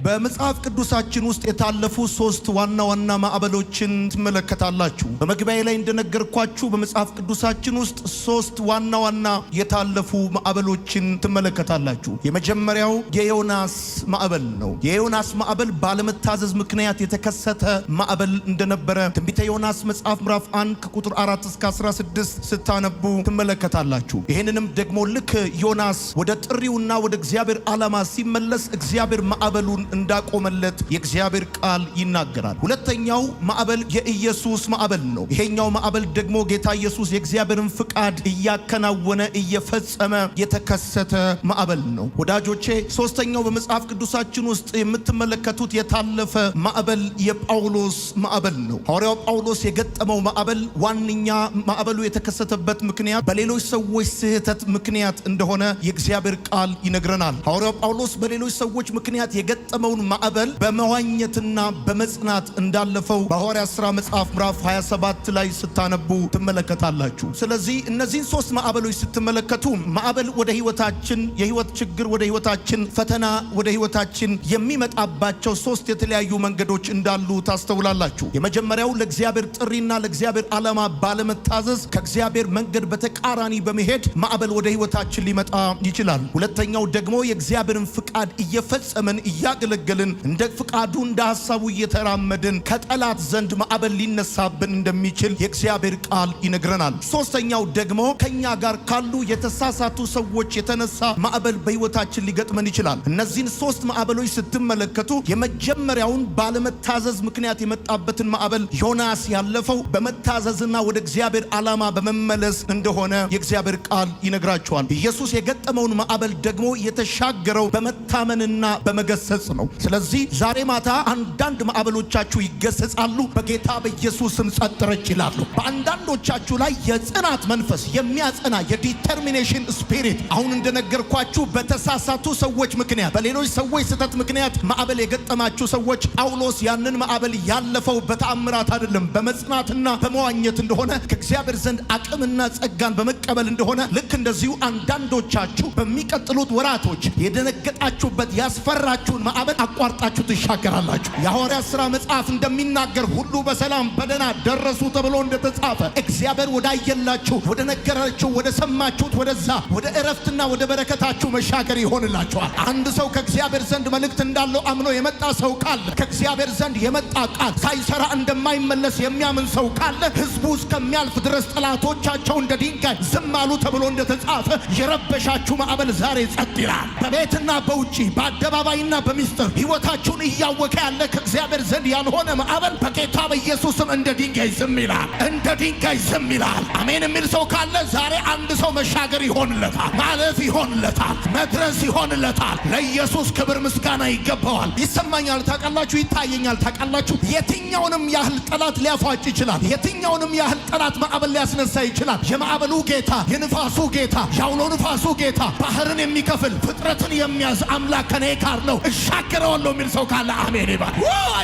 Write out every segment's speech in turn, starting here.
በመጽሐፍ ቅዱሳችን ውስጥ የታለፉ ሶስት ዋና ዋና ማዕበሎችን ትመለከታላችሁ። በመግቢያዬ ላይ እንደነገርኳችሁ በመጽሐፍ ቅዱሳችን ውስጥ ሶስት ዋና ዋና የታለፉ ማዕበሎችን ትመለከታላችሁ። የመጀመሪያው የዮናስ ማዕበል ነው። የዮናስ ማዕበል ባለመታዘዝ ምክንያት የተከሰተ ማዕበል እንደነበረ ትንቢተ ዮናስ መጽሐፍ ምዕራፍ 1 ከቁጥር 4 እስከ 16 ስታነቡ ትመለከታላችሁ። ይሄንንም ደግሞ ልክ ዮናስ ወደ ጥሪውና ወደ እግዚአብሔር ዓላማ ሲመለስ እግዚአብሔር ማዕበሉን እንዳቆመለት የእግዚአብሔር ቃል ይናገራል። ሁለተኛው ማዕበል የኢየሱስ ማዕበል ነው። ይሄኛው ማዕበል ደግሞ ጌታ ኢየሱስ የእግዚአብሔርን ፍቃድ እያከናወነ እየፈጸመ የተከሰተ ማዕበል ነው። ወዳጆቼ ሶስተኛው በመጽሐፍ ቅዱሳችን ውስጥ የምትመለከቱት የታለፈ ማዕበል የጳውሎስ ማዕበል ነው። ሐዋርያው ጳውሎስ የገጠመው ማዕበል ዋንኛ ማዕበሉ የተከሰተበት ምክንያት በሌሎች ሰዎች ስህተት ምክንያት እንደሆነ የእግዚአብሔር ቃል ይነግረናል። ሐዋርያው ጳውሎስ በሌሎች ሰዎች ምክንያት የገጠመውን ማዕበል በመዋኘትና በመጽናት እንዳለፈው በሐዋርያት ሥራ መጽሐፍ ምዕራፍ 27 ላይ ስታነቡ ትመለከታላችሁ። ስለዚህ እነዚህን ሶስት ማዕበሎች ስትመለከቱ ማዕበል ወደ ህይወታችን፣ የህይወት ችግር ወደ ህይወታችን፣ ፈተና ወደ ህይወታችን የሚመጣባቸው ሶስት የተለያዩ መንገዶች እንዳሉ ታስተውላላችሁ። የመጀመሪያው ለእግዚአብሔር ጥሪና ለእግዚአብሔር ዓላማ ባለመታዘዝ ከእግዚአብሔር መንገድ በተቃራኒ በመሄድ ማዕበል ወደ ህይወታችን ሊመጣ ይችላል። ሁለተኛው ደግሞ የእግዚአብሔርን ፍቃድ እየፈጸመን እያገለገልን እንደ ፍቃዱ እንደ ሐሳቡ እየተራመድን ከጠላት ዘንድ ማዕበል ሊነሳብን እንደሚችል የእግዚአብሔር ቃል ይነግረናል። ሶስተኛው ደግሞ ከኛ ጋር ካሉ የተሳሳቱ ሰዎች የተነሳ ማዕበል በህይወታችን ሊገጥመን ይችላል። እነዚህን ሶስት ማዕበሎች ስትመለከቱ የመጀመሪያውን ባለመታዘዝ ምክንያት የመጣበትን ማዕበል ዮናስ ያለፈው በመታዘዝና ወደ እግዚአብሔር ዓላማ በመመለስ እንደሆነ የእግዚአብሔር ቃል ይነግራቸዋል። ኢየሱስ የገጠመውን ማዕበል ደግሞ የተሻገረው በመታመንና በመገሰጽ ነው። ስለዚህ ዛሬ ማታ አንዳንድ ማዕበሎቻችሁ ይገሰጻሉ፣ በጌታ በኢየሱስም ጸጥ ረጭ ይላሉ። በአንዳንዶቻችሁ ላይ የጽናት መንፈስ የሚያጸና የዲተርሚኔሽን ስፒሪት አሁን እንደነገርኳችሁ በተሳሳቱ ሰዎች ምክንያት በሌሎች ሰዎች ስህተት ምክንያት ማዕበል የገጠማችሁ ሰዎች ጳውሎስ ያንን ማዕበል ያለፈው በተአምራት አይደለም በመጽናትና በመዋኘት እንደሆነ ከእግዚአብሔር ዘንድ አቅምና ጸጋን በመቀበል እንደሆነ ልክ እንደዚሁ አንዳንዶቻችሁ በሚቀጥሉት ወራቶች የደነገጣችሁበት ያስፈራችሁን ማዕበል አቋርጣችሁ ትሻገራላችሁ። የሐዋርያት ሥራ መጽሐፍ እንደሚናገር ሁሉ በሰላም በደህና ደረሱ ተብሎ እንደተጻፈ እግዚአብሔር ወዳየላችሁ ወደ ነገራችሁ ወደ ሰማችሁት ወደዛ ወደ እረፍትና ወደ በረከታችሁ መሻገር ይሆንላችኋል። አንድ ሰው ከእግዚአብሔር ዘንድ መልእክት እንዳለው አምኖ የመጣ ሰው ካለ ከእግዚአብሔር ዘንድ የመጣ ቃል ሳይሰራ እንደማይመለስ የሚያምን ሰው ካለ ሕዝቡ እስከሚያልፍ ድረስ ጠላቶቻቸው እንደ ድንጋይ ዝም አሉ ተብሎ እንደተጻፈ የረበሻችሁ ማዕበል ዛሬ ጸጥ ይላል። በቤትና በውጪ በአደባባይና በሚስጥር ሕይወታችሁን እያወከ ያለ ከእግዚአብሔር ዘንድ ያልሆነ ማዕበል በጌታ በኢየሱስም እንደ ድንጋይ ዝም ይላል። እንደ ድንጋይ ዝም ይላል። አሜን የሚል ሰው ካለ ዛሬ አንድ ሰው መሻገር ይሆንለታል፣ ማለፍ ይሆንለታል፣ መድረስ ይሆንለታል። ለኢየሱስ ክብር ምስጋና ይገባዋል። ይሰማኛል ታውቃላችሁ፣ ይታየኛል ታውቃላችሁ። የትኛውንም ያህል ጠላት ሊያፏጭ ይችላል። የትኛውንም ያህል ጠላት ማዕበል ሊያስነሳ ይችላል። የማዕበሉ ጌታ፣ የንፋሱ ጌታ፣ ያውሎ ንፋሱ ጌታ፣ ባህርን የሚከፍል ፍጥረትን የሚያዝ አምላክ ከኔ ጋር ነው። እሻገረዋለሁ የሚል ሰው ካለ አሜን ይባል።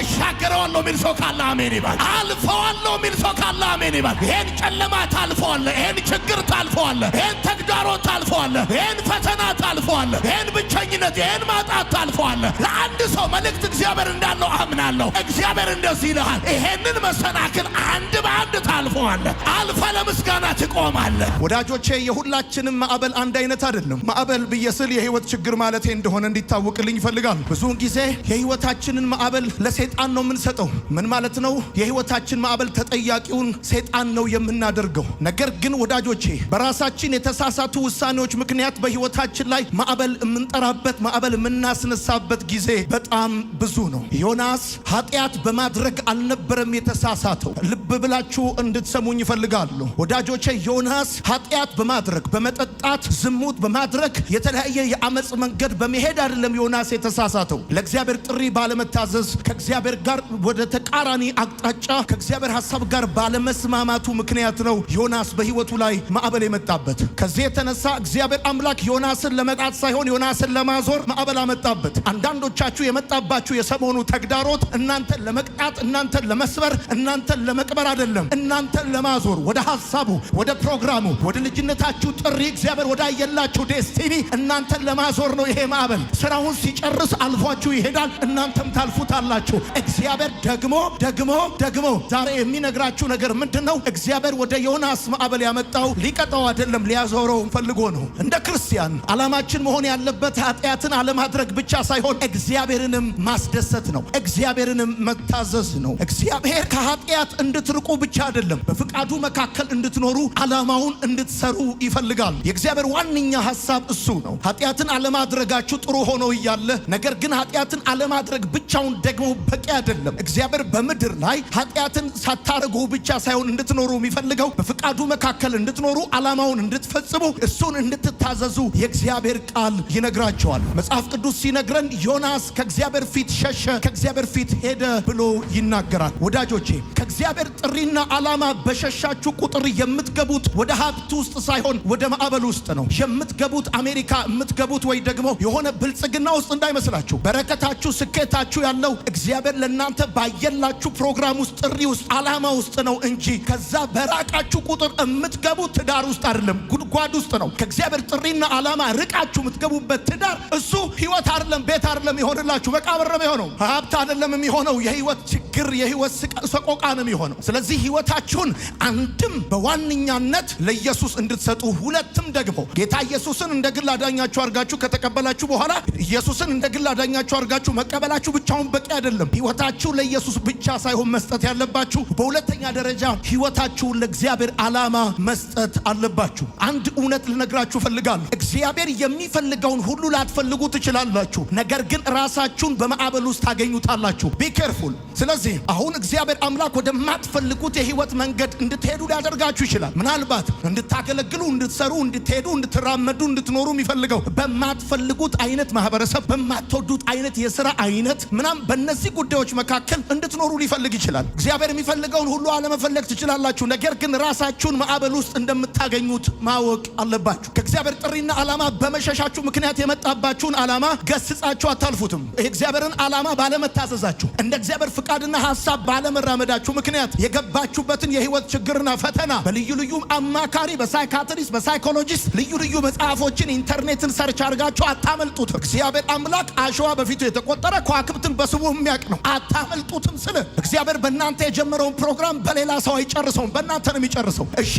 እሻገረዋለሁ የሚል ሰው ካለ አሜን ይባል። አልፈዋለሁ የሚል ሰው ካለ አሜን ይባል። ይሄን ጨለማ ታልፈዋለህ፣ ይሄን ችግር ታልፈዋለህ፣ ይሄን ተግዳሮት ታልፈዋለህ፣ ይሄን ፈተና ታልፈዋለህ፣ ይሄን ብቸኝነት፣ ይሄን ማጣት ታልፈዋለህ። ለአንድ ሰው መልእክት እግዚአብሔር እንዳለው አምናለሁ። እግዚአብሔር እንደዚህ ይልሃል፣ ይሄንን መሰናክል አንድ በአንድ ታልፈዋለህ፣ አልፈ ለምስጋና ትቆማለህ። ወዳጆቼ የሁላችንም ማዕበል አንድ አይነት አይደለም። ማዕበል ብዬ ስል የህይወት ችግር ማለቴ እንደሆነ እንዲታወቅልኝ ይፈልጋል። ብዙውን ጊዜ የህይወታችንን ማዕበል ለሰይጣን ነው የምንሰጠው። ምን ማለት ነው? የህይወታችን ማዕበል ተጠያቂውን ሰይጣን ነው የምናደርገው። ነገር ግን ወዳጆቼ በራሳችን የተሳሳቱ ውሳኔዎች ምክንያት በህይወታችን ላይ ማዕበል የምንጠራበት ማዕበል የምናስነሳበት ጊዜ በጣም ብዙ ነው። ዮናስ ኃጢአት በማድረግ አልነበረም የተሳሳተው። ልብ ብላችሁ እንድትሰሙኝ ይፈልጋሉ ወዳጆቼ። ዮናስ ኃጢአት በማድረግ በመጠጣት ዝሙት በማድረግ የተለያየ የአመጽ መንገድ በመሄድ አይደለም ዮናስ የተሳሳተው። ለእግዚአብሔር ጥሪ ባለመታዘዝ ከእግዚአብሔር ጋር ወደ ተቃራኒ አቅጣጫ ከእግዚአብሔር ሐሳብ ጋር ባለመስማማቱ ምክንያት ነው ዮናስ በህይወቱ ላይ ማዕበል የመጣበት። ከዚህ የተነሳ እግዚአብሔር አምላክ ዮናስን ለመቅጣት ሳይሆን ዮናስን ለማዞር ማዕበል አመጣበት። አንዳንዶቻችሁ የመጣባችሁ የሰሞኑ ተግዳሮት እናንተን ለመቅጣት፣ እናንተን ለመስበር፣ እናንተን ለመቅበር ለመጨመር አይደለም፣ እናንተን ለማዞር ወደ ሐሳቡ፣ ወደ ፕሮግራሙ፣ ወደ ልጅነታችሁ ጥሪ እግዚአብሔር ወዳየላችሁ ዴስቲኒ እናንተን ለማዞር ነው። ይሄ ማዕበል ስራውን ሲጨርስ አልፏችሁ ይሄዳል፣ እናንተም ታልፉታላችሁ። እግዚአብሔር ደግሞ ዛሬ የሚነግራችሁ ነገር ምንድነው? እግዚአብሔር ወደ ዮናስ ማዕበል ያመጣው ሊቀጣው አይደለም፣ ሊያዞረው ፈልጎ ነው። እንደ ክርስቲያን ዓላማችን መሆን ያለበት ኃጢአትን አለማድረግ ብቻ ሳይሆን እግዚአብሔርንም ማስደሰት ነው፣ እግዚአብሔርንም መታዘዝ ነው። እግዚአብሔር ከኃጢአት እንድትርቁ ብቻ አይደለም፣ በፍቃዱ መካከል እንድትኖሩ ዓላማውን እንድትሰሩ ይፈልጋል። የእግዚአብሔር ዋነኛ ሐሳብ እሱ ነው። ኃጢአትን አለማድረጋችሁ ጥሩ ሆኖ እያለ ነገር ግን ኃጢአትን አለማድረግ ብቻውን ደግሞ በቂ አይደለም። እግዚአብሔር በምድር ላይ ኃጢአትን ሳታረጉ ብቻ ሳይሆን እንድትኖሩ የሚፈልገው በፍቃዱ መካከል እንድትኖሩ ዓላማውን እንድትፈጽሙ እሱን እንድትታዘዙ የእግዚአብሔር ቃል ይነግራቸዋል። መጽሐፍ ቅዱስ ሲነግረን ዮናስ ከእግዚአብሔር ፊት ሸሸ፣ ከእግዚአብሔር ፊት ሄደ ብሎ ይናገራል። ወዳጆቼ ከእግዚአብሔር ጥሪና ዓላማ በሸሻችሁ ቁጥር የምትገቡት ወደ ሀብት ውስጥ ሳይሆን ወደ ማዕበል ውስጥ ነው የምትገቡት። አሜሪካ የምትገቡት ወይ ደግሞ የሆነ ብልጽግና ውስጥ እንዳይመስላችሁ። በረከታችሁ፣ ስኬታችሁ ያለው እግዚአብሔር ለእናንተ ባየላችሁ ፕሮግራም ውስጥ፣ ጥሪ ውስጥ፣ ዓላማ ውስጥ ነው እንጂ ከዛ በራቃችሁ ቁጥር የምትገቡት ትዳር ውስጥ አይደለም፣ ጉድጓድ ውስጥ ነው። ከእግዚአብሔር ጥሪና ዓላማ ርቃችሁ የምትገቡበት ትዳር እሱ ህይወት አይደለም፣ ቤት አይደለም ይሆንላችሁ፣ መቃብር ነው የሚሆነው። ሀብት አይደለም የሚሆነው፣ የህይወት ችግር፣ የህይወት ሰቆቃ ነው የሚሆነው። ስለዚህ ህይወታችሁን አንድም በዋነኛነት ለኢየሱስ እንድትሰጡ፣ ሁለትም ደግሞ ጌታ ኢየሱስን እንደ ግል አዳኛችሁ አድርጋችሁ ከተቀበላችሁ በኋላ ኢየሱስን እንደ ግል አዳኛችሁ አድርጋችሁ መቀበላችሁ ብቻውን በቂ አይደለም። ህይወታችሁ ለኢየሱስ ብቻ ሳይሆን መስጠት ያለባችሁ፣ በሁለተኛ ደረጃ ህይወታችሁን ለእግዚአብሔር ዓላማ መስጠት አለባችሁ። አንድ እውነት ልነግራችሁ ፈልጋለሁ። እግዚአብሔር የሚፈልገውን ሁሉ ላትፈልጉ ትችላላችሁ፣ ነገር ግን ራሳችሁን በማዕበል ውስጥ ታገኙታላችሁ። ቢ ኬርፉል። ስለዚህ አሁን እግዚአብሔር አምላክ ወደማትፈልጉት የህይወት መንገድ እንድትሄዱ ሊያደርጋችሁ ይችላል። ምናልባት እንድታገለግሉ፣ እንድትሰሩ፣ እንድትሄዱ፣ እንድትራመዱ፣ እንድትኖሩ የሚፈልገው በማትፈልጉት አይነት ማህበረሰብ፣ በማትወዱት አይነት የሥራ አይነት ምናምን በእነዚህ ጉዳዮች መካከል እንድትኖሩ ሊፈልግ ይችላል። እግዚአብሔር የሚፈልገውን ሁሉ አለመፈለግ ትችላላችሁ፣ ነገር ግን ራሳችሁን ማዕበል ውስጥ እንደምታገኙት ማወቅ አለባችሁ። ከእግዚአብሔር ጥሪና ዓላማ በመሸሻችሁ ምክንያት የመጣባችሁን ዓላማ ገስጻችሁ አታልፉትም። የእግዚአብሔርን ዓላማ ባለመታዘዛችሁ፣ እንደ እግዚአብሔር ፍቃድና ሐሳብ ባለመራመዳችሁ ምክንያት የገባችሁበትን የህይወት ችግርና ፈተና በልዩ ልዩ አማካሪ፣ በሳይካትሪስት፣ በሳይኮሎጂስት ልዩ ልዩ መጽሐፎችን፣ ኢንተርኔትን ሰርች አድርጋችሁ አታመልጡትም። እግዚአብሔር አምላክ አሸዋ በፊቱ የተቆጠረ ከዋክብትን በስሙ የሚያውቅ ነው። አታመልጡትም ስለ እግዚአብሔር በእናንተ የጀመረውን ፕሮግራም በሌላ ሰው አይጨርሰውም፣ በእናንተ ነው የሚጨርሰው። እሺ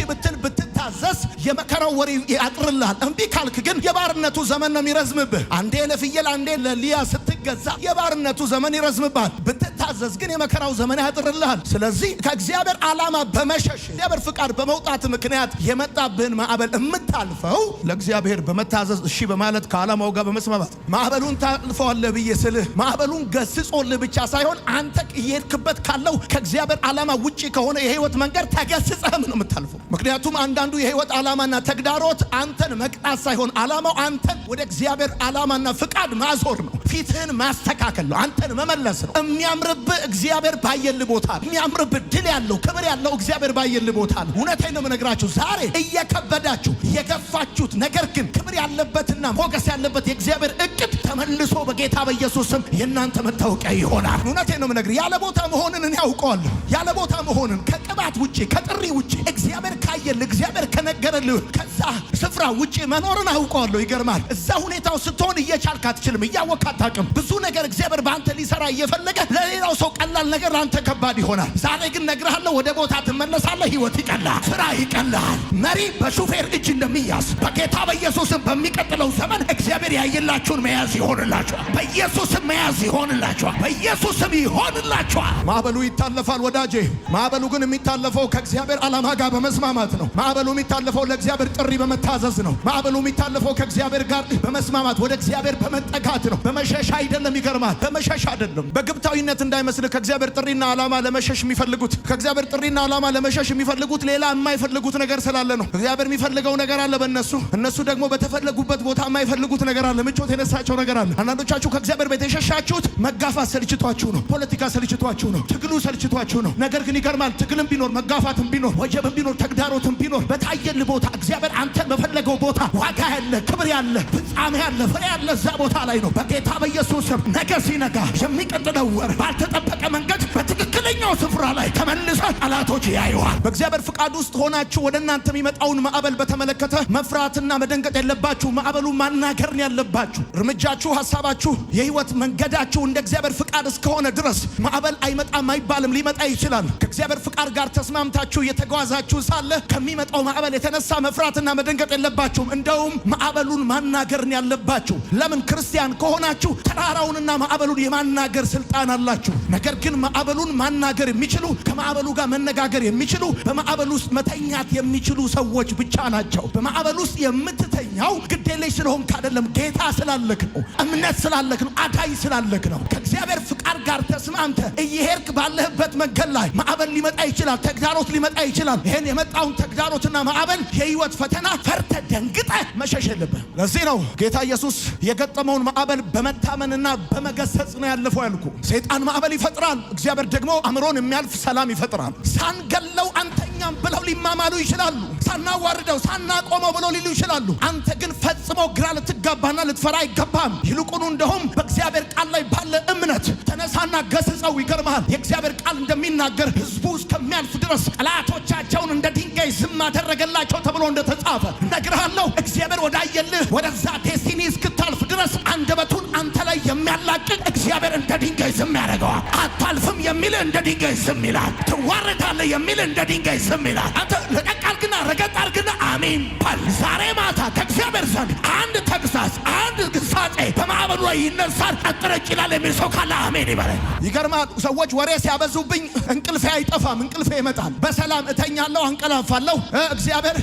ብትታዘዝ የመከራው ወሬ ያጥርልሃል። እምቢ ካልክ ግን የባርነቱ ዘመን ነው የሚረዝምብህ። አንዴ ለፍየል አንዴ ለሊያ ስትገዛ የባርነቱ ዘመን ይረዝምብሃል። ብትታዘዝ ግን የመከራው ዘመን ያጥርልሃል። ስለዚህ ከእግዚአብሔር ዓላማ በመሸሽ እግዚአብሔር ፍቃድ በመውጣት ምክንያት የመጣብህን ማዕበል የምታልፈው ለእግዚአብሔር በመታዘዝ እሺ በማለት ከዓላማው ጋር በመስማማት ማዕበሉን ታልፈዋለህ ብዬ ስልህ ማዕበሉን ገስጾልህ ብቻ ሳይሆን አንተ እየሄድክበት ካለው ከእግዚአብሔር ዓላማ ውጪ ከሆነ የህይወት መንገድ ተገስጸህም ነው የምታልፈው። ምክንያቱም አንዳንዱ የህይወት ዓላማና ተግዳሮት አንተን መቅጣት ሳይሆን ዓላማው አንተን ወደ እግዚአብሔር ዓላማና ፍቃድ ማዞር ነው። ፊትህን ማስተካከል ነው። አንተን መመለስ ነው። የሚያምርብህ እግዚአብሔር ባየልህ ቦታ ነው። የሚያምርብህ ድል ያለው ክብር ያለው እግዚአብሔር ባየልህ ቦታ ነው። እውነቴን ነው የምነግራችሁ። ዛሬ እየከበዳችሁ የገፋችሁት ነገር ግን ክብር ያለበትና ሞገስ ያለበት የእግዚአብሔር እቅድ ተመልሶ በጌታ በኢየሱስ ስም የእናንተ መታወቂያ ይሆናል። እውነቴን ነው የምነግርህ። ያለ ቦታ መሆንን እኔ ያውቀዋለሁ። ያለ ቦታ መሆንን ከቅባት ውጪ ከጥሪ ውጪ እግዚአብሔር ካየልህ እግዚአብሔር ከነገረልህ ከዛ ስፍራ ውጪ መኖርን አውቀዋለሁ። ይገርማል። እዛ ሁኔታው ስትሆን እየቻልክ አትችልም፣ እያወቅህ አታውቅም። ብዙ ነገር እግዚአብሔር በአንተ ሊሰራ እየፈለገ ለሌላው ሰው ቀላል ነገር ለአንተ ከባድ ይሆናል። ዛሬ ግን ነግርሃለሁ፣ ወደ ቦታ ትመለሳለህ። ህይወት ይቀላል፣ ስራ ይቀላል። መሪ በሹፌር እጅ እንደሚያዝ በጌታ በኢየሱስም በሚቀጥለው ዘመን እግዚአብሔር ያየላችሁን መያዝ ይሆንላችኋል። በኢየሱስም መያዝ ይሆንላችኋል። በኢየሱስም ይሆንላችኋል። ማዕበሉ ይታለፋል ወዳጄ። ማዕበሉ ግን የሚታለፈው ከእግዚአብሔር ዓላማ ጋር በመስማማት ነው። ማዕበሉ የሚታለፈው ለእግዚአብሔር ጥሪ በመታዘዝ ነው። ማዕበሉ የሚታለፈው ከእግዚአብሔር ጋር በመስማማት ወደ እግዚአብሔር በመጠጋት ነው። በመሸሽ አይደለም። ይገርማል። በመሸሽ አይደለም። በግብታዊነት እንዳይመስል ከእግዚአብሔር ጥሪና ዓላማ ለመሸሽ የሚፈልጉት ከእግዚአብሔር ጥሪና ዓላማ ለመሸሽ የሚፈልጉት ሌላ የማይፈልጉት ነገር ስላለ ነው። እግዚአብሔር የሚፈልገው ነገር አለ በእነሱ እነሱ ደግሞ በተፈለጉበት ቦታ የማይፈልጉት ነገር አለ። ምቾት የነሳቸው ነገር አለ። አንዳንዶቻችሁ ከእግዚአብሔር ቤት የሸሻችሁት መጋፋት ሰልችቷችሁ ነው። ፖለቲካ ሰልችቷችሁ ነው። ትግሉ ሰልችቷችሁ ነው። ነገር ግን ይገርማል። ትግልም ቢኖር መጋፋትም ቢኖር ወጀብም ቢኖር ተግዳሮትም ቢኖር በታየልህ ቦታ እግዚአብሔር አንተን በፈለገው ቦታ ዋጋ ያለ ክብር ያለ ፍጻሜ ያለ ፍሬ ያለ እዛ ቦታ ላይ ነው። በጌታ በኢየሱስ ስም ነገ ሲነጋ የሚቀጥለው ወር ባልተጠበቀ መንገድ በትክክለኛው ስፍራ ላይ ተመልሰ ጠላቶች ያዩዋል። በእግዚአብሔር ፍቃድ ውስጥ ሆናችሁ ወደ እናንተ የሚመጣውን ማዕበል በተመለከተ መፍራትና መደንገጥ የለባችሁ። ማዕበሉ ማናገርን ያለባችሁ። እርምጃችሁ፣ ሐሳባችሁ፣ የህይወት መንገዳችሁ እንደ እግዚአብሔር ፍቃድ እስከሆነ ድረስ ማዕበል አይመጣም አይባልም። ሊመጣ ይችላል። ከእግዚአብሔር ፍቃድ ጋር ተስማምታችሁ እየተጓዛችሁ ሳለ ከሚመጣው ማዕበል የተነሳ መፍራትና መደንገጥ የለባችሁም። እንደውም ማዕበሉን ማናገርን ያለባችሁ። ለምን? ክርስቲያን ከሆናችሁ ተራራውንና ማዕበሉን የማናገር ስልጣን አላችሁ። ነገር ግን ማዕበሉን ማናገር የሚችሉ ከማዕበሉ ጋር መነጋገር የሚችሉ በማዕበል ውስጥ መተኛት የሚችሉ ሰዎች ብቻ ናቸው። በማዕበል ውስጥ የምትተኛው ግዴለሽ ስለሆንክ አይደለም፣ ጌታ ስላለክ ነው፣ እምነት ስላለክ ነው፣ አዳኝ ስላለክ ነው። ከእግዚአብሔር ፍቃድ ጋር ተስማምተ እየሄድክ ባለህበት መንገድ ላይ ማዕበል ሊመጣ ይችላል፣ ተግዳሮት ሊመጣ ይችላል። ይሄን የመጣውን ተግዳሮትና ማዕበል የህይወት ፈተና ፈርተ ደንግጠ መሸሽ የለብህ። ለዚህ ነው ጌታ ኢየሱስ የገጠመውን ማዕበል በመታመንና በመገሰጽ ነው ያለፈው ያልኩ። ሰይጣን ማዕበል ይፈጥራል፣ እግዚአብሔር ደግሞ አእምሮን የሚያልፍ ሰላም ይፈጥራል። ሳንገለው አንተኛም ብለው ሊማማሉ ይችላሉ። ሳናዋርደው ሳናቆመው ብለው ሊሉ ይችላሉ። አንተ ግን ፈጽሞ ግራ ልትጋባና ልትፈራ አይገባም። ይልቁኑ እንደውም በእግዚአብሔር ቃል ላይ ባለ እምነት ተነሳና ገስጸው። ይገርማል። የእግዚአብሔር ቃል እንደሚናገር ህዝቡ እስከሚያልፍ ድረስ ጠላቶቻቸውን እንደ ድንጋይ ዝም አደረገላቸው ተብሎ እንደተጻፈ እነግርሃለሁ። እግዚአብሔር ወዳየልህ ወደዛ ዴስቲኒ እስክታልፍ ድረስ አንደበቱን አንተ ላይ የሚያላቅቅ እግዚአብሔር እንደ ድንጋይ ዝም ያደርገዋል። አታልፍም የሚል እንደ ድንጋይ ዝም ይላል። ትዋረዳለህ የሚል እንደ ድንጋይ ዝም ይላል። አንተ ለቀቅ አድርግና ረገጥ አድርግና አሜን ባል። ዛሬ ማታ ከእግዚአብሔር ዘንድ አንድ ተግሳጽ፣ አንድ ግሳጼ በማዕበሉ ላይ ይነሳል። ቀጥረጭ ይላል የሚል ሰው ካለ አሜን ይበል። ይገርማል። ሰዎች ወሬ ሲያበዙብኝ እንቅልፌ አይጠፋም፣ እንቅልፌ ይመጣል። በሰላም እተኛለሁ፣ አንቀላፋለሁ። እግዚአብሔር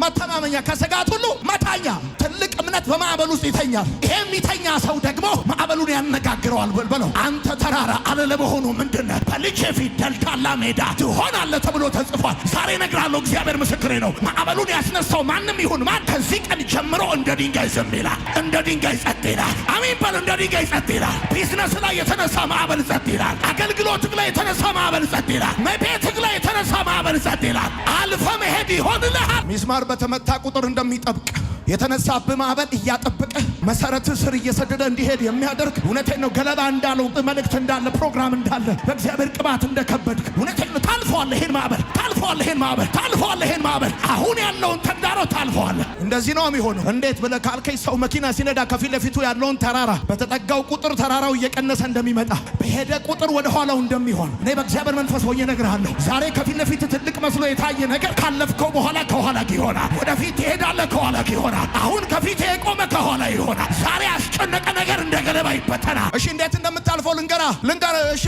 መተማመኛ፣ ከስጋት ሁሉ መታኛ። ትልቅ እምነት በማዕበል ውስጥ ይተኛል። ይሄ የሚተኛ ሰው ደግሞ ማዕበሉን ያነጋግረዋል። በለው አንተ ተራራ አለለ በሆኑ ምንድነው በልጄ ፊት ደልዳላ ሜዳ ትሆናለህ ተብሎ ተጽፏል። ዛሬ እነግርሃለሁ፣ እግዚአብሔር ምስክሬ ነው። ማዕበሉን ያስነሳው ማንም ይሁን ማን ከዚህ ቀን ጀምሮ እንደ ድንጋይ ዝም ይላል፣ እንደ ድንጋይ ጸጥ ይላል። አሜን በል። እንደ ድንጋይ ጸጥ ይላል። ቢዝነስ ላይ የተነሳ ማዕበል ጸጥ ይላል። አገልግሎትህ ላይ የተነሳ ማዕበል ጸጥ ይላል። ቤትህ ላይ የተነሳ ማዕበል ጸጥ ይላል። አልፈ መሄድ ይሆንልሃል። ሚስማር በተመታ ቁጥር እንደሚጠብቅ የተነሳብህ ማዕበል እያጠበቀ መሰረት ስር እየሰደደ እንዲሄድ የሚያደርግ እውነቴን ነው። ገለባ እንዳለው መልእክት እንዳለ ፕሮግራም እንዳለ በእግዚአብሔር ቅባት እንደከበድክ እውነቴን ነው። ታልፈዋለህ ይሄን ማዕበል፣ ታልፈዋለህ ይሄን ማዕበል፣ ታልፈዋለህ ይሄን ማዕበል። አሁን ያለውን ተግዳሮት ታልፈዋለህ። እንደዚህ ነው የሚሆነው። እንዴት ብለህ ካልከኝ ሰው መኪና ሲነዳ ከፊት ለፊቱ ያለውን ተራራ በተጠጋው ቁጥር ተራራው እየቀነሰ እንደሚመጣ በሄደ ቁጥር ወደ ኋላው እንደሚሆን እኔ በእግዚአብሔር መንፈስ ሆኜ እነግርሃለሁ። ዛሬ ከፊት ለፊት ትልቅ መስሎ የታየ ነገር ካለፍከው በኋላ ከኋላ ይሆናል። ወደፊት ትሄዳለህ፣ ከኋላ ይሆናል። አሁን ከፊት የቆመ ከኋላ ይሆናል። ዛሬ ያስጨነቀ ነገር እንደ ገለባ ይበተናል። እሺ እንዴት እንደምታልፈው ልንገራ። እሺ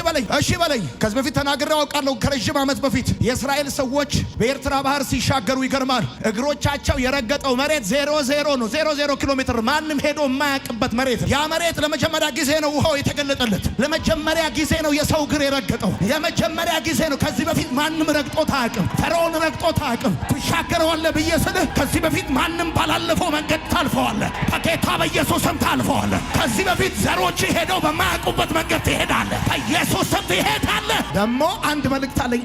በለኝ። ከዚህ በፊት ተናግሬ አውቃለሁ። ከረጅም ዓመት በፊት የእስራኤል ሰዎች በኤርትራ ባህር ሲሻገሩ ይገርማል። እግሮቻቸው የረገጠው መሬት 0 ነው። 0 ኪሎ ሜትር ማንም ሄዶ የማያውቅበት መሬት። ያ መሬት ለመጀመሪያ ጊዜ ነው ውሃው የተገለጠለት። ለመጀመሪያ ጊዜ ነው የሰው እግር የረገጠው። ለመጀመሪያ ጊዜ ነው። ከዚህ በፊት ማንም ረግጦት አያውቅም። ፈርዖን ረግጦት አያውቅም። ትሻገረዋለህ ብዬ ስልህ ከዚህ በፊት ማንም ባላለፈው መንገድ ታልፈዋለህ። በጌታ በኢየሱስ ስም ታልፈዋለህ። ከዚህ በፊት ዘሮች ሄደው በማያውቁበት መንገድ ትሄዳለህ። በኢየሱስ ስም ትሄዳለህ። ደግሞ አንድ መልእክት አለኝ።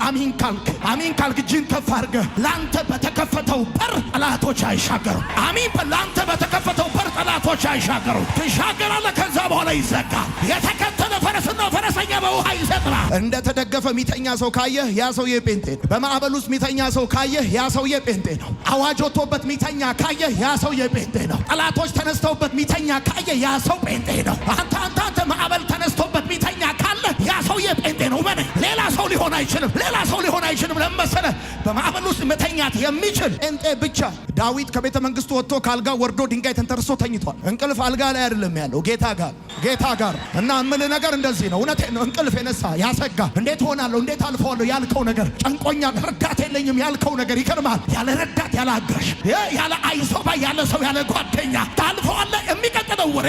አሜን ካልክ እጅን ከፍ አድርገህ ለአንተ በተከፈተው በር ጠላቶች አይሻገሩ። አሜን በል። ለአንተ በተከፈተው በር ጠላቶች አይሻገሩ። ትሻገራለህ። ከዛ በኋላ ይዘጋል። የተከተለ ፈረስና ፈረሰኛ በውሃ ይሰጥራል። እንደ ተደገፈ ሚተኛ ሰው ካየህ ያ ሰውዬ ጴንጤ ነው። በማዕበል ውስጥ ሚተኛ ሰው ካየህ ያ ሰውዬ ጴንጤ ነው። አዋጅ ወጥቶበት ሚተኛ ካየህ ያ ሰውዬ ጴንጤ ነው። ጠላቶች ተነስተውበት ሚተኛ ካየህ ያ ሰው ጴንጤ ነው። አንተ ማዕበል ተነስቶበት ሚተኛ ካለ ያ ሰውዬ ጴንጤ ነው። ሌላ ሰው ሊሆን አይችልም። ለምን መሰለህ? በማዕበል ውስጥ መተኛት የሚችል ጴንጤ ብቻ። ዳዊት ከቤተ መንግስቱ ወጥቶ ካልጋ ወርዶ ድንጋይ ተንተርሶ ተኝቷል። እንቅልፍ አልጋ ላይ አይደለም ያለው፣ ጌታ ጋር እና እምልህ ነገር እንደዚህ ነው። እውነቴን ነው። እንቅልፍ የነሳ ያሰጋ፣ እንዴት ሆናለሁ፣ እንዴት አልፈዋለሁ ያልከው ነገር፣ ጨንቆኛል፣ ረዳት የለኝም ያልከው ነገር ይገርማል። ያለ ረዳት፣ ያለ አጋሽ፣ ያለ አይሶባ፣ ያለ ሰው፣ ያለ ጓደኛ ታልፈዋለህ። የሚቀጥለው ወር፣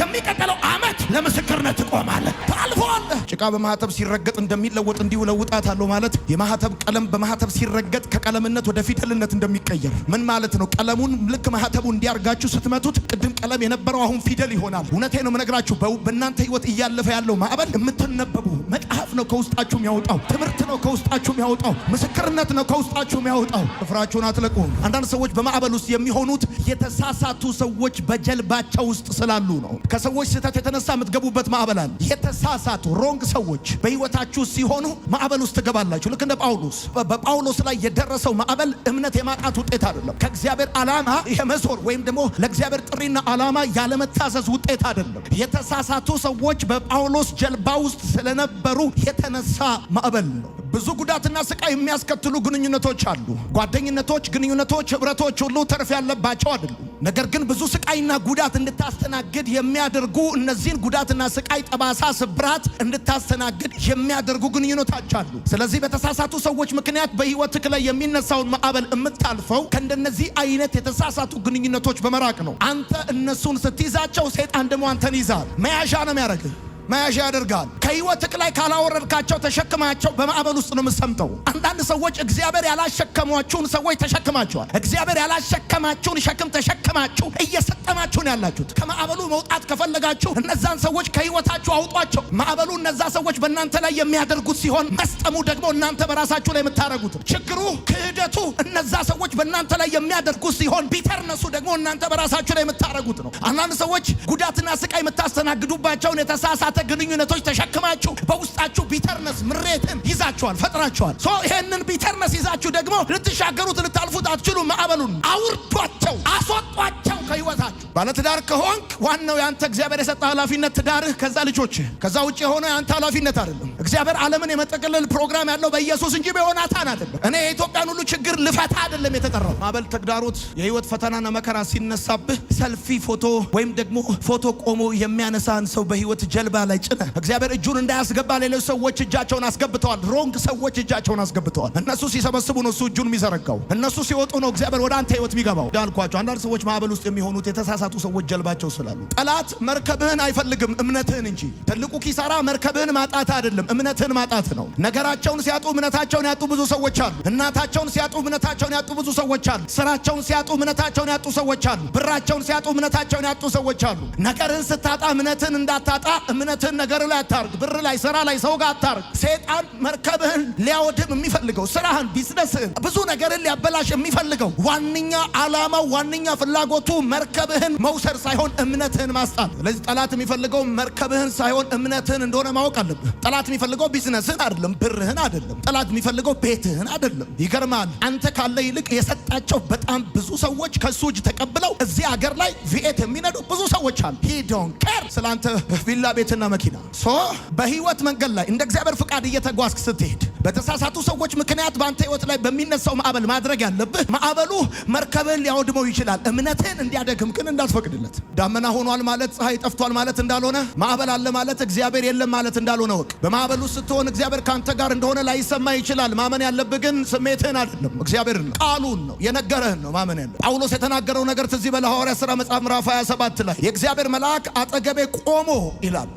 የሚቀጥለው ዓመት ለምስክርነት ትቆማለህ። ታልፈዋለህ። ጭቃ በማህተብ ሲረገጥ እንደሚለወጥ እንዲሁ ለውጣታለሁ ማለት የማህተብ ቀለም በማህተብ ሲረገጥ ከቀለምነት ወደ ፊደልነት እንደሚቀየር ምን ማለት ነው? ቀለሙን ልክ ማህተቡ እንዲያርጋችሁ ስትመቱት ቅድም ቀለም የነበረው አሁን ፊደል ይሆናል። እውነቴን ነው የምነግራችሁ። በእናንተ ህይወት እያለፈ ያለው ማዕበል የምትነበቡ መጽሐፍ ነው ከውስጣችሁ የሚያወጣው፣ ትምህርት ነው ከውስጣችሁ የሚያወጣው፣ ምስክርነት ነው ከውስጣችሁ የሚያወጣው። ፍራችሁን አትለቁም። አንዳንድ ሰዎች በማዕበል ውስጥ የሚሆኑት የተሳሳቱ ሰዎች በጀልባቸው ውስጥ ስላሉ ነው። ከሰዎች ስህተት የተነሳ የምትገቡበት ማዕበል አለ። የተሳሳቱ ሮንግ ሰዎች በህይወታችሁ ሲሆኑ ማዕበል ውስጥ ትገባላችሁ። ልክ እንደ ጳውሎስ በጳውሎስ ላይ የደረሰው ማዕበል እምነት የማጣት ውጤት አይደለም። ከእግዚአብሔር ዓላማ የመዞር ወይም ደግሞ ለእግዚአብሔር ጥሪና ዓላማ ያለመታዘዝ ውጤት አይደለም። የተሳሳቱ ሰዎች በጳውሎስ ጀልባ ውስጥ ስለነበሩ የተነሳ ማዕበል ነው። ብዙ ጉዳትና ስቃይ የሚያስከትሉ ግንኙነቶች አሉ። ጓደኝነቶች፣ ግንኙነቶች፣ ህብረቶች ሁሉ ተርፍ ያለባቸው አይደሉም። ነገር ግን ብዙ ስቃይና ጉዳት እንድታስተናግድ የሚያደርጉ እነዚህን ጉዳትና ስቃይ፣ ጠባሳ፣ ስብራት እንድታስተናግድ የሚያደርጉ ግንኙነቶች አሉ። ስለዚህ በተሳሳቱ ሰዎች ምክንያት በህይወትክ ላይ የሚነሳውን ማዕበል የምታልፈው ከእንደነዚህ አይነት የተሳሳቱ ግንኙነቶች በመራቅ ነው። አንተ እነሱን ስትይዛቸው፣ ሰይጣን ደግሞ አንተን ይዛል። መያዣ ነው የሚያደርግህ፣ መያዣ ያደርጋል። ከህይወትክ ላይ ካላወረድካቸው ተሸክማቸው በማዕበል ውስጥ ነው የምትሰምጠው። አንዳንድ ሰዎች እግዚአብሔር ያላሸከሟችሁን ሰዎች ተሸክማችኋል። እግዚአብሔር ያላሸከማችሁን ሸክም ተሸክማችሁ እየሰጠማችሁ ነው ያላችሁት። ከማዕበሉ መውጣት ከፈለጋችሁ እነዛን ሰዎች ከህይወታችሁ አውጧቸው። ማዕበሉ እነዛ ሰዎች በእናንተ ላይ የሚያደርጉት ሲሆን፣ መስጠሙ ደግሞ እናንተ በራሳችሁ ላይ የምታደርጉት። ችግሩ ክህደቱ እነዛ ሰዎች በእናንተ ላይ የሚያደርጉት ሲሆን፣ ቢተርነሱ ደግሞ እናንተ በራሳችሁ ላይ የምታደርጉት ነው። አንዳንድ ሰዎች ጉዳትና ስቃይ የምታስተናግዱባቸውን የተሳሳተ ግንኙነቶች ተሸክማችሁ በውስጣችሁ ቢተርነስ ምሬትን ይዛችኋል፣ ፈጥራችኋል። ይሄንን ቢተርነስ ይዛችሁ ደግሞ ልትሻገሩት ልታልፉት አትችሉ። ማዕበሉን አውርዷቸው፣ አስወጧቸው ከህይወታችሁ። ባለትዳር ከሆንክ ዋናው ያንተ እግዚአብሔር የሰጠ ኃላፊነት ትዳርህ፣ ከዛ ልጆችህ። ከዛ ውጭ የሆነ ያንተ ኃላፊነት አይደለም። እግዚአብሔር ዓለምን የመጠቅለል ፕሮግራም ያለው በኢየሱስ እንጂ በዮናታን አይደለም። እኔ የኢትዮጵያን ሁሉ ችግር ልፈታ አይደለም የተጠራው። ማዕበል፣ ተግዳሮት፣ የህይወት ፈተናና መከራ ሲነሳብህ ሰልፊ ፎቶ ወይም ደግሞ ፎቶ ቆሞ የሚያነሳን ሰው በህይወት ጀልባ ላይ ጭነህ እግዚአብሔር እጁን እንዳያስገባ ሌሎች ሰዎች እጃቸውን አስገብተዋል። ሮንግ ሰዎች እጃቸውን አስገብተዋል። እነሱ ሲሰበስቡ ነው እሱ እጁን የሚዘረጋው። እነሱ ሲወጡ ነው እግዚአብሔር ወደ አንተ ህይወት የሚገባው። ዳልኳቸው አንዳንድ ሰዎች ማዕበል ውስጥ የሚሆኑት የተሳሳቱ ሰዎች ጀልባቸው ስላሉ። ጠላት መርከብህን አይፈልግም፣ እምነትህን እንጂ። ትልቁ ኪሳራ መርከብህን ማጣት አይደለም፣ እምነትህን ማጣት ነው። ነገራቸውን ሲያጡ እምነታቸውን ያጡ ብዙ ሰዎች አሉ። እናታቸውን ሲያጡ እምነታቸውን ያጡ ብዙ ሰዎች አሉ። ስራቸውን ሲያጡ እምነታቸውን ያጡ ሰዎች አሉ። ብራቸውን ሲያጡ እምነታቸውን ያጡ ሰዎች አሉ። ነገርን ስታጣ እምነትህን እንዳታጣ፣ እምነትህን ነገር ላይ አታርግ፣ ብር ላይ፣ ስራ ላይ፣ ሰው ጋር አታርግ። ሰይጣን መርከብህን ሊያወድም የሚፈልገው ስራህን፣ ቢዝነስህን፣ ብዙ ነገርን ሊያበላሽ የሚፈልገው ዋነኛ ዓላማው፣ ዋነኛ ፍላጎቱ መርከብህን መውሰድ ሳይሆን እምነትህን ማስጣል። ስለዚህ ጠላት የሚፈልገው መርከብህን ሳይሆን እምነትህን እንደሆነ ማወቅ አለብህ። ጠላት የሚፈልገው ቢዝነስህን አይደለም፣ ብርህን አይደለም። ጠላት የሚፈልገው ቤትህን አይደለም። ይገርማል። አንተ ካለ ይልቅ የሰጣቸው በጣም ብዙ ሰዎች ከሱ እጅ ተቀብለው እዚህ ሀገር ላይ ቪኤት የሚነዱ ብዙ ሰዎች አሉ። ሂ ዶንት ኬር ስላንተ ቪላ ቤትና መኪና። በህይወት መንገድ ላይ እንደ እግዚአብሔር ፍቃድ እየተጓዝክ ስትሄድ በተሳሳቱ ሰዎች ምክንያት በአንተ ህይወት ላይ በሚነሳው ማዕበል ማድረግ ያለብህ፣ ማዕበሉ መርከብህን ሊያወድመው ይችላል። እምነትህን እንዲያደግም ግን እንዳትፈቅድለት። ዳመና ሆኗል ማለት ፀሐይ ጠፍቷል ማለት እንዳልሆነ፣ ማዕበል አለ ማለት እግዚአብሔር የለም ማለት እንዳልሆነ ወቅ። በማዕበሉ ስትሆን እግዚአብሔር ካንተ ጋር እንደሆነ ላይሰማ ይችላል። ማመን ያለብህ ግን ስሜትህን አይደለም፣ እግዚአብሔርን ነው፣ ቃሉን ነው፣ የነገረህን ነው ማመን ያለብህ። ጳውሎስ የተናገረው ነገር ትዝ ይበልህ። ሐዋርያት ሥራ መጽሐፍ ምዕራፍ 27 ላይ የእግዚአብሔር መልአክ አጠገቤ ቆሞ ይላል።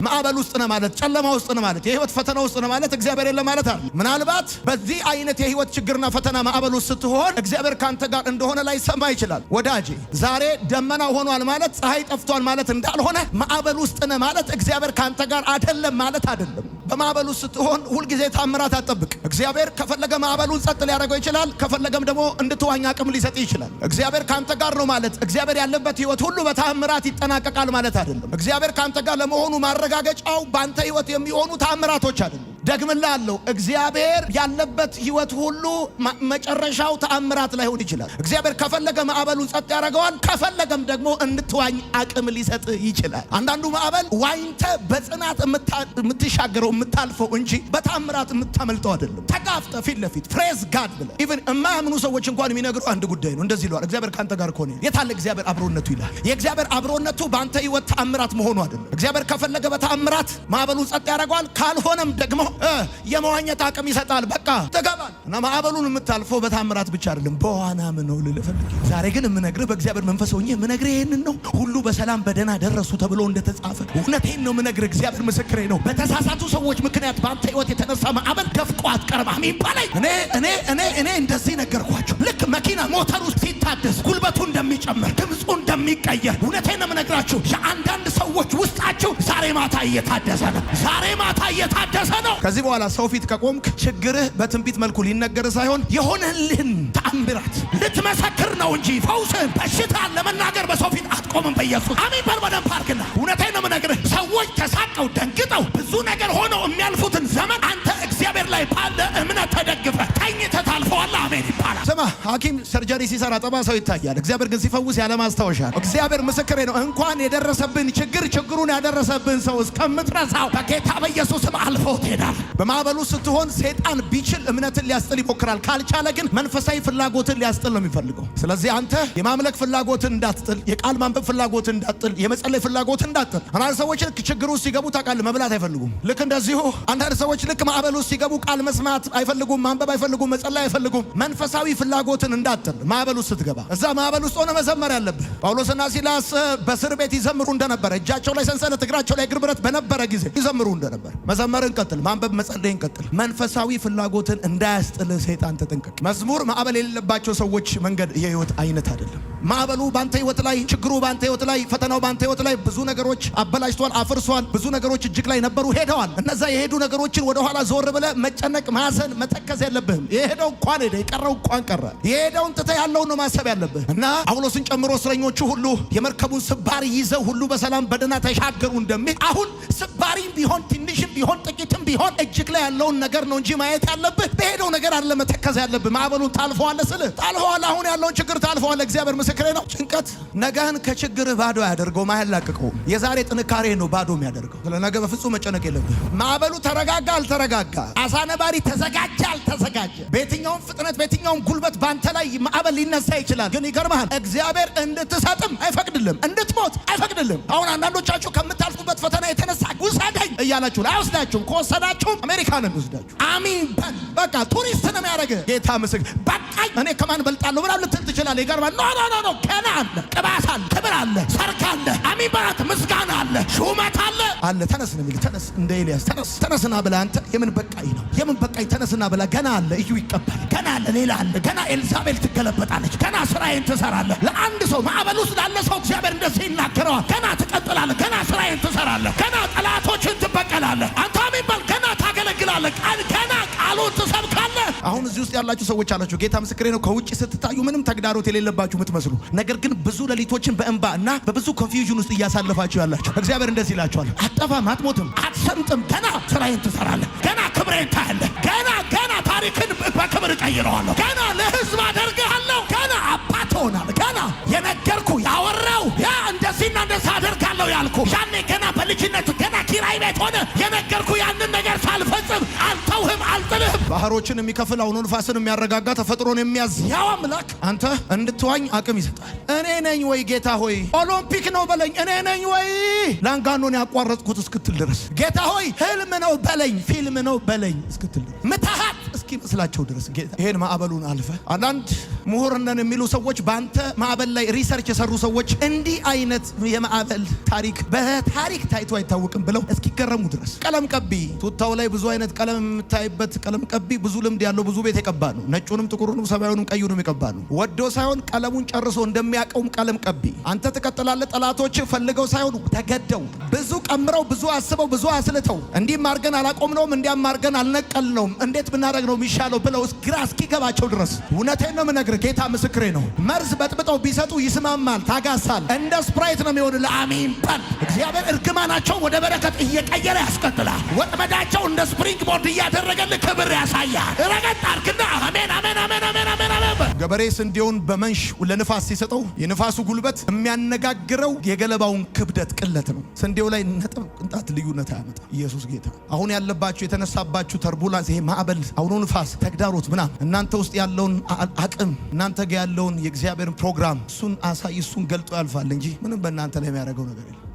ማዕበል ውስጥ ነው ማለት፣ ጨለማ ውስጥ ነው ማለት፣ የህይወት ፈተና ውስጥ ነው ማለት እግዚአብሔር የለም ማለት አይደለም። ምናልባት በዚህ አይነት የህይወት ችግርና ፈተና ማዕበል ውስጥ ስትሆን እግዚአብሔር ካንተ ጋር እንደሆነ ላይሰማ ይችላል። ወዳጄ ዛሬ ደመና ሆኗል ማለት ፀሐይ ጠፍቷል ማለት እንዳልሆነ፣ ማዕበል ውስጥ ነው ማለት እግዚአብሔር ካንተ ጋር አይደለም ማለት አይደለም። በማዕበል ውስጥ ስትሆን ሁልጊዜ ታምራት አትጠብቅ። እግዚአብሔር ከፈለገ ማዕበሉን ጸጥ ሊያደርገው ይችላል። ከፈለገም ደግሞ እንድትዋኝ አቅም ሊሰጥ ይችላል። እግዚአብሔር ካንተ ጋር ነው ማለት እግዚአብሔር ያለበት ህይወት ሁሉ በታምራት ይጠናቀቃል ማለት አይደለም። እግዚአብሔር ካንተ ጋር ለመሆኑ ማረጋገጫው በአንተ ህይወት የሚሆኑ ታምራቶች አይደሉም። ደግምላለሁ፣ እግዚአብሔር ያለበት ህይወት ሁሉ መጨረሻው ተአምራት ላይሆን ይችላል። እግዚአብሔር ከፈለገ ማዕበሉን ጸጥ ያደርገዋል፣ ከፈለገም ደግሞ እንድትዋኝ አቅም ሊሰጥ ይችላል። አንዳንዱ ማዕበል ዋኝተ በጽናት የምትሻገረው የምታልፈው እንጂ በታምራት የምታመልጠው አይደለም። ተጋፍጠ ፊት ለፊት ፕሬዝ ጋድ ብለ ኢቭን የማያምኑ ሰዎች እንኳን የሚነግሩ አንድ ጉዳይ ነው። እንደዚህ ይሏል፣ እግዚአብሔር ካንተ ጋር ከሆነ የታለ እግዚአብሔር አብሮነቱ ይላል። የእግዚአብሔር አብሮነቱ በአንተ ህይወት ተአምራት መሆኑ አይደለም። እግዚአብሔር ከፈለገ በተአምራት ማዕበሉን ጸጥ ያደርገዋል፣ ካልሆነም ደግሞ የመዋኘት አቅም ይሰጣል። በቃ ተገባል እና ማዕበሉን የምታልፈው በታምራት ብቻ አይደለም፣ በዋና ነው ልልፈልግ። ዛሬ ግን የምነግርህ በእግዚአብሔር መንፈስ ሆኜ የምነግርህ ይሄንን ነው። ሁሉ በሰላም በደህና ደረሱ ተብሎ እንደተጻፈ እውነቴን ነው የምነግርህ። እግዚአብሔር ምስክሬ ነው። በተሳሳቱ ሰዎች ምክንያት በአንተ ህይወት የተነሳ ማዕበል ደፍቆ አትቀርም። አሜን ባለኝ። እኔ እንደዚህ ነገርኳቸው። ልክ መኪና ሞተሩ ሲታደስ ጉልበቱ እንደሚጨምር ድምፁ እንደሚቀየር እውነቴን ነው የምነግራችሁ። የአንዳንድ ሰዎች ውስጣችሁ ዛሬ ማታ እየታደሰ ነው። ዛሬ ማታ እየታደሰ ነው። ከዚህ በኋላ ሰው ፊት ከቆምክ ችግርህ በትንቢት መልኩ ሊነገር ሳይሆን የሆነልህን ተአምራት ልትመሰክር ነው እንጂ ፈውስን በሽታ ለመናገር በሰው ፊት አትቆምም። በኢየሱስ አሜን በል። በደንብ አድርግና እውነቴን ነው የምነግርህ። ሰዎች ተሳቀው ደንግጠው ብዙ ነገር ሆነው የሚያልፉትን ዘመን አንተ እግዚአብሔር ላይ ባለ እምነት ተደግፈህ ተኝተህ ታልፈዋለህ። አሜን ይባላል። ስማ፣ ሐኪም ሰርጀሪ ሲሰራ ጠባሳው ይታያል። እግዚአብሔር ግን ሲፈውስ ያለ ማስታወሻ። እግዚአብሔር ምስክሬ ነው። እንኳን የደረሰብን ችግሩን ያደረሰብን ሰው እስከምትረሳው በጌታ በኢየሱስም አልፎ ትሄዳለህ። በማዕበሉ ስትሆን ሰይጣን ቢችል እምነትን ሊያስጥል ይሞክራል። ካልቻለ ግን መንፈሳዊ ፍላጎትን ሊያስጥል ነው የሚፈልገው። ስለዚህ አንተ የማምለክ ፍላጎትን እንዳትጥል፣ የቃል ማንበብ ፍላጎትን እንዳትጥል፣ የመጸለይ ፍላጎትን እንዳትጥል። አንዳንድ ሰዎች ልክ ችግሩ ውስጥ ሲገቡ ታውቃለህ መብላት አይፈልጉም። ልክ እንደዚሁ አንዳንድ ሰዎች ልክ ማዕበሉ ሲገቡ ቃል መስማት አይፈልጉም፣ ማንበብ አይፈልጉም፣ መጸለይ አይፈልጉም። መንፈሳዊ ፍላጎትን እንዳትጥል። ማዕበሉ ስትገባ እዛ ማዕበሉ ውስጥ ሆነ መዘመር ያለብህ። ጳውሎስና ሲላስ በእስር ቤት ይዘምሩ እንደነበረ እጃቸው ላይ ሰንሰለት እግራቸው ላይ እግር ብረት በነበረ ጊዜ ይዘምሩ እንደነበር መዘመርን ቀጥል፣ ማንበብ መጸለይን ቀጥል። መንፈሳዊ ፍላጎትን እንዳያስጥል ሰይጣን ተጠንቀቅ። መዝሙር ማዕበል የሌለባቸው ሰዎች መንገድ የህይወት አይነት አይደለም። ማዕበሉ ባንተ ህይወት ላይ፣ ችግሩ ባንተ ህይወት ላይ፣ ፈተናው ባንተ ህይወት ላይ ብዙ ነገሮች አበላሽቷል፣ አፍርሷል። ብዙ ነገሮች እጅግ ላይ ነበሩ፣ ሄደዋል። እነዛ የሄዱ ነገሮችን ወደ ኋላ ዞር ብለህ መጨነቅ፣ ማዘን፣ መተከዝ የለብህም። የሄደው እንኳን ሄደ፣ የቀረው እንኳን ቀረ። የሄደውን ትተህ ያለውን ነው ማሰብ ያለብህ። እና ጳውሎስን ጨምሮ እስረኞቹ ሁሉ የመርከቡን ስባሪ ይዘው ሁሉ በሰላም በደህና ተሻገሩ እንደሚል አሁን ስባሪም ቢሆን ትንሽም ቢሆን ጥቂትም ቢሆን እጅግ ላይ ያለውን ነገር ነው እንጂ ማየት ያለብህ በሄደው ነገር አይደለም መተከዝ ያለብህ። ማዕበሉን ታልፈዋለህ ስልህ ታልፈዋለህ። አሁን ያለውን ችግር ታልፈዋለህ። እግዚአብሔር ምስክሬ ነው። ጭንቀት ነገህን ከችግርህ ባዶ አያደርገውም፣ አያላቅቀውም። የዛሬ ጥንካሬ ነው ባዶ የሚያደርገው። ስለ ነገ በፍጹም መጨነቅ የለብህ። ማዕበሉ ተረጋጋ አልተረጋጋ፣ አሳ ነባሪ ተዘጋጀ አልተዘጋጀ፣ በየትኛውም ፍጥነት በየትኛውም ጉልበት ባንተ ላይ ማዕበል ሊነሳ ይችላል። ግን ይገርምሃል፣ እግዚአብሔር እንድትሰጥም አይፈቅድልም፣ እንድትሞት አይፈቅድልም። አሁን አንዳንዶቻችሁ ከምታልፉበት ፈተና የተነሳ ውሰደኝ እያላችሁ አይወስዳችሁም። ከወሰዳችሁም አሜሪካ ነው የሚወስዳችሁ። አሚን በል። በቃ ቱሪስት ነው የሚያደርግህ። ጌታ ምስክር። በቃኝ እኔ ከማን በልጣለሁ ምናምን ልትል ትችላለህ። ይገርማል። ኖ ገና አለ፣ ቅባት አለ፣ ክብር አለ፣ ሰርክ አለ፣ አሚን በላት፣ ምስጋና አለ፣ ሹመት አለ። ተነስ ነው የሚልህ። ተነስ እንደ ኤልያስ ተነስና ብላ። አንተ የምን በቃኝ ነው የምን በቃኝ? ተነስና ብላ። ገና አለ፣ እዩ ይቀበል። ገና አለ፣ ሌላ አለ። ገና ኤልዛቤል ትገለበጣለች። ገና ስራዬን ትሰራለህ። ለአንድ ሰው ማዕበል ውስጥ ላለ ሰው እግዚአብሔር እንደዚህ ይናገረዋል። ገና ትቀጥላለህ። ገና ስራዬን ትሰራለህ። ገና ጠላቶችን ትበቀላለህ። አንተ አሜን በል። ገና ታገለግላለህ። ገና ቃሉን ትሰብካለህ። አሁን እዚህ ውስጥ ያላችሁ ሰዎች አላችሁ። ጌታ ምስክሬ ነው። ከውጭ ስትታዩ ምንም ተግዳሮት የሌለባችሁ የምትመስሉ፣ ነገር ግን ብዙ ሌሊቶችን በእንባ እና በብዙ ኮንፊውዥን ውስጥ እያሳለፋችሁ ያላችሁ እግዚአብሔር እንደዚህ ይላችኋል። አትጠፋም፣ አትሞትም፣ አትሰምጥም። ገና ስራዬን ትሰራለህ። ገና ክብሬን ታያለህ። ገና ታሪክን በክብር እቀይረዋለሁ። ገና ለሕዝብ አደርግሃለሁ። ገና አባት ትሆናለህ። ገና የነገርኩ ያወራው ያ እንደዚህና እንደዛ አደርጋለሁ ያልኩ ያኔ ገና በልጅነት ገና ኪራይ ቤት ሆነ የነገርኩ ያንን ነገር ሳልፈጽም አልተውህም፣ አልጥልህም። ባህሮችን የሚከፍል አውሎ ንፋስን የሚያረጋጋ ተፈጥሮን የሚያዝ ያው አምላክ አንተ እንድትዋኝ አቅም ይሰጣል። እኔ ነኝ ወይ ጌታ ሆይ ኦሎምፒክ ነው በለኝ። እኔ ነኝ ወይ ላንጋኖን ያቋረጥኩት እስክትል ድረስ ጌታ ሆይ ህልም ነው በለኝ፣ ፊልም ነው በለኝ እስክትል ድረስ ምትሃት እስኪመስላቸው ድረስ ጌታ ይሄን ማዕበሉን አልፈ። አንዳንድ ምሁር ነን የሚሉ ሰዎች በአንተ ማዕበል ላይ ሪሰርች የሰሩ ሰዎች እንዲህ አይነት የማዕበል ታሪክ በታሪክ ታይቶ አይታወቅም ብለው እስኪገረሙ ድረስ ቀለም ቀቢ ቱታው ላይ ብዙ አይነት ቀለም የምታይበት ቀለም ቀቢ ብዙ ልምድ ያለው ብዙ ቤት የቀባ ነው። ነጩንም ጥቁሩንም ሰማያዊንም ቀዩንም የቀባ ነው። ወዶ ሳይሆን ቀለሙን ጨርሶ እንደሚያቀውም ቀለም ቀቢ። አንተ ትቀጥላለህ። ጠላቶች ፈልገው ሳይሆን ተገደው ብዙ ቀምረው ብዙ አስበው ብዙ አስልተው እንዲህም አድርገን አላቆምነውም እንዲያም አድርገን አልነቀልነውም እንዴት ብናደርግ ነው የሚሻለው ብለው ግራ እስኪገባቸው ድረስ እውነቴን ነው የምነግርህ። ጌታ ምስክሬ ነው። መርዝ በጥብጠው ቢሰጡ ይስማማል፣ ታጋሳል። እንደ ስፕራይት ነው የሚሆን። ለአሜን በል። እግዚአብሔር እርግማናቸው ወደ በረከት እየቀየረ ያስቀጥላል። ወጥመዳቸው እንደ ስፕሪንግ ቦርድ እያደረገልህ ክብር ያሳያል። ረገጥ አርክና አሜን አሜን አሜን አሜን አሜን አሜን። ገበሬ ስንዴውን በመንሽ ለንፋስ ሲሰጠው የንፋሱ ጉልበት የሚያነጋግረው የገለባውን ክብደት ቅለት ነው። ስንዴው ላይ ነጥብ ቅንጣት ልዩነት አያመጣ። ኢየሱስ ጌታ። አሁን ያለባችሁ የተነሳባችሁ ተርቡላንስ፣ ይሄ ማዕበል፣ አውሎ ንፋስ፣ ተግዳሮት ምናምን እናንተ ውስጥ ያለውን አቅም እናንተ ጋር ያለውን የእግዚአብሔርን ፕሮግራም እሱን አሳይ፣ እሱን ገልጦ ያልፋል እንጂ ምንም በእናንተ ላይ የሚያደርገው ነገር የለም።